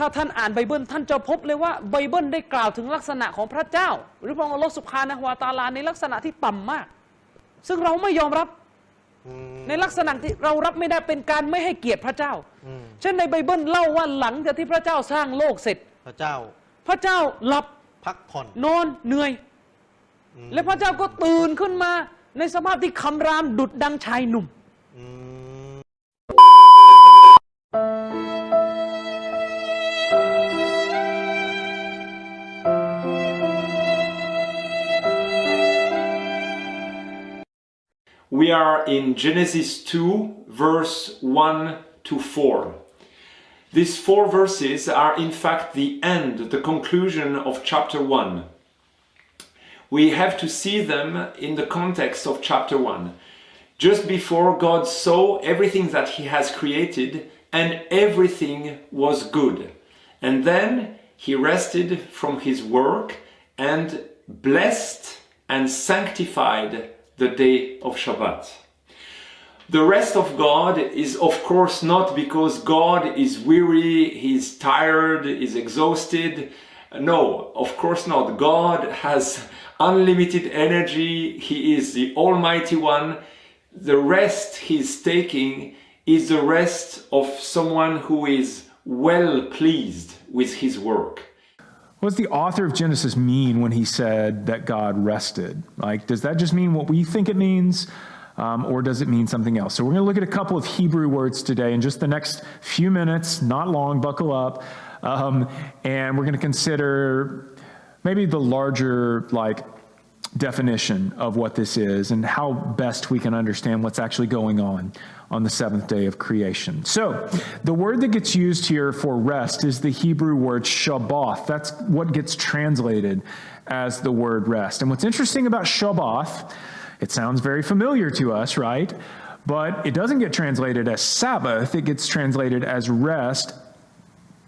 ถ้าท่านอ่านไบเบิลท่านจะพบเลยว่าไบเบิลได้กล่าวถึงลักษณะของพระเจ้าหรือพระองค์อัลลอฮฺซุบฮานะฮูวะตะอาลาในลักษณะที่ต่ำมากซึ่งเราไม่ยอมรับในลักษณะที่เรารับไม่ได้เป็นการไม่ให้เกียรติพระเจ้าเช่นในไบเบิลเล่าว่าหลังจากที่พระเจ้าสร้างโลกเสร็จพระเจ้าหลับพักผ่อนนอนเหนื่อยและพระเจ้าก็ตื่นขึ้นมาในสภาพที่คำรามดุจดังชายหนุ่มWe are in Genesis 2, verse 1 to 4. These 4 verses are in fact the end, the conclusion of chapter 1. We have to see them in the context of chapter 1. Just before God saw everything that He has created, and everything was good. And then He rested from His work and blessed and sanctified the day of Shabbat. The rest of God is of course not because God is weary, He's tired, He's exhausted. No, of course not. God has unlimited energy. He is the Almighty One. The rest He's taking is the rest of someone who is well pleased with His work. What does the author of Genesis mean when he said that God rested? Like, does that just mean what we think it means? Or does it mean something else? So we're going to look at a couple of Hebrew words today in just the next few minutes, not long, buckle up. And we're going to consider maybe the larger, definition of what this is and how best we can understand what's actually going on the seventh day of creation. So the word that gets used here for rest is the Hebrew word Shabbath. That's what gets translated as the word rest. And what's interesting about Shabbath, it sounds very familiar to us, right? But it doesn't get translated as Sabbath. It gets translated as rest,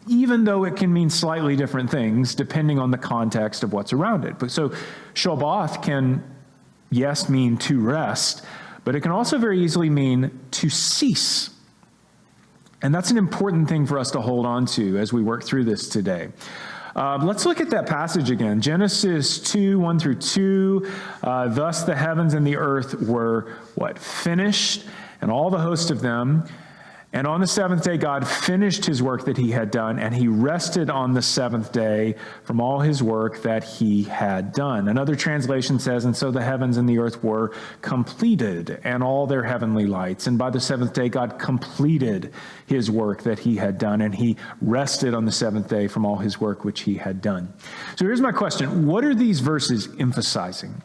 even though it can mean slightly different things depending on the context of what's around it. But so Shabbath can, yes, mean to rest, but it can also very easily mean to cease. And that's an important thing for us to hold on to as we work through this today. Let's look at that passage again. Genesis 2, 1 through 2. Thus the heavens and the earth were, finished, and all the host of them. And on the seventh day, God finished His work that He had done, and He rested on the seventh day from all His work that He had done. Another translation says, and so the heavens and the earth were completed, and all their heavenly lights. And by the seventh day, God completed His work that He had done, and He rested on the seventh day from all His work which He had done. So here's my question. What are these verses emphasizing?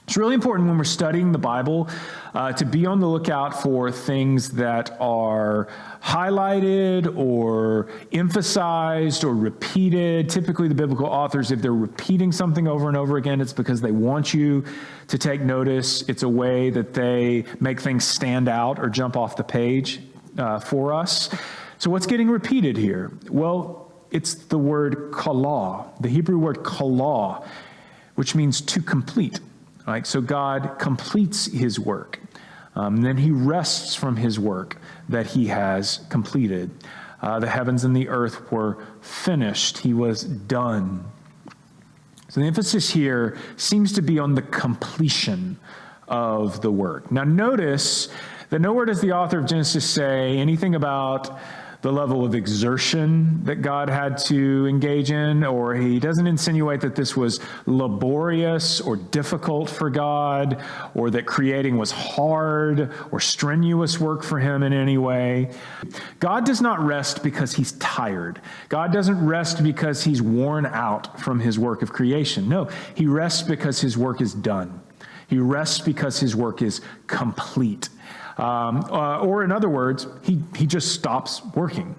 It's really important when we're studying the Bible to be on the lookout for things that are highlighted or emphasized or repeated. Typically, the biblical authors, if they're repeating something over and over again, it's because they want you to take notice. It's a way that they make things stand out or jump off the page for us. So what's getting repeated here? Well, it's the word kala, the Hebrew word kala, which means to complete. Right? So God completes His work. Then He rests from His work that He has completed. The heavens and the earth were finished. He was done. So the emphasis here seems to be on the completion of the work. Now notice that nowhere does the author of Genesis say anything about the level of exertion that God had to engage in, or he doesn't insinuate that this was laborious or difficult for God, or that creating was hard or strenuous work for Him in any way. God does not rest because He's tired. God doesn't rest because He's worn out from His work of creation. No, He rests because His work is done. He rests because His work is complete. Or in other words, he just stops working.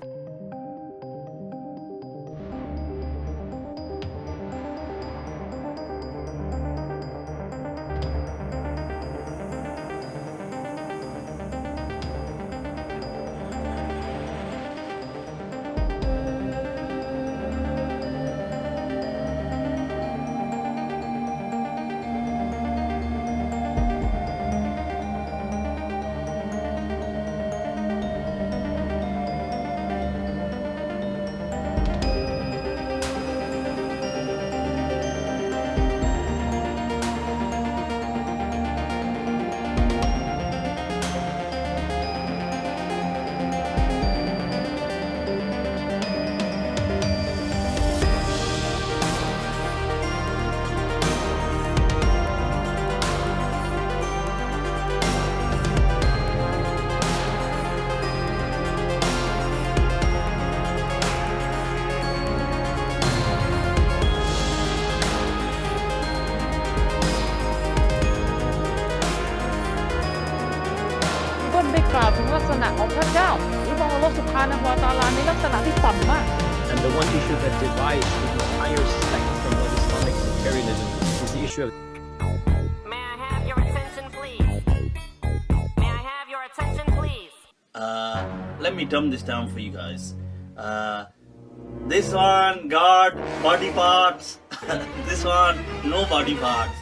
เจ้าหรือพระองค์อัลลอฮ์ซุบฮานะฮูวะตะอาลาในลักษณะที่ต่ำมาก And the one issue that divides the entire spectrum of Islamic sectarianism is the issue of May I have your attention, please? May I have your attention, please? Let me dumb this down for you guys. This one got body parts. This one no body parts.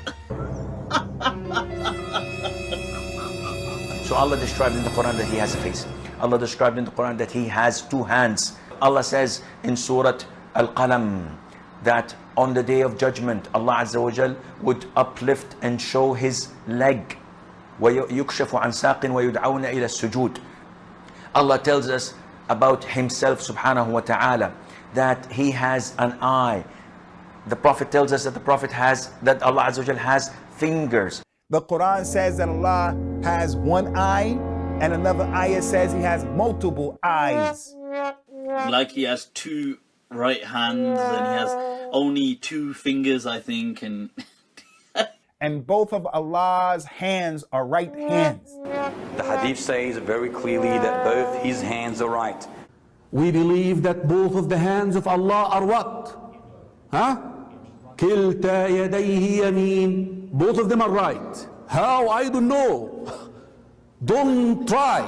So Allah described in the Quran that He has a face. Allah described in the Quran that He has two hands. Allah says in Surah Al-Qalam that on the day of judgment, Allah Azza wa Jal would uplift and show His leg. وَيُكْشَفُ عَنْ سَاقٍ وَيُدْعَوْنَ إِلَى السُّجُودِ. Allah tells us about Himself subhanahu wa ta'ala that He has an eye. The Prophet tells us that that Allah Azza wa Jal has fingers. The Quran says that Allah has one eye, and another ayah says He has multiple eyes. Like He has two right hands and He has only two fingers, I think, And both of Allah's hands are right hands. The hadith says very clearly that both His hands are right. We believe that both of the hands of Allah are what? Huh? كلتا يديه يمين. Both of them are right. How? I don't know. Don't try.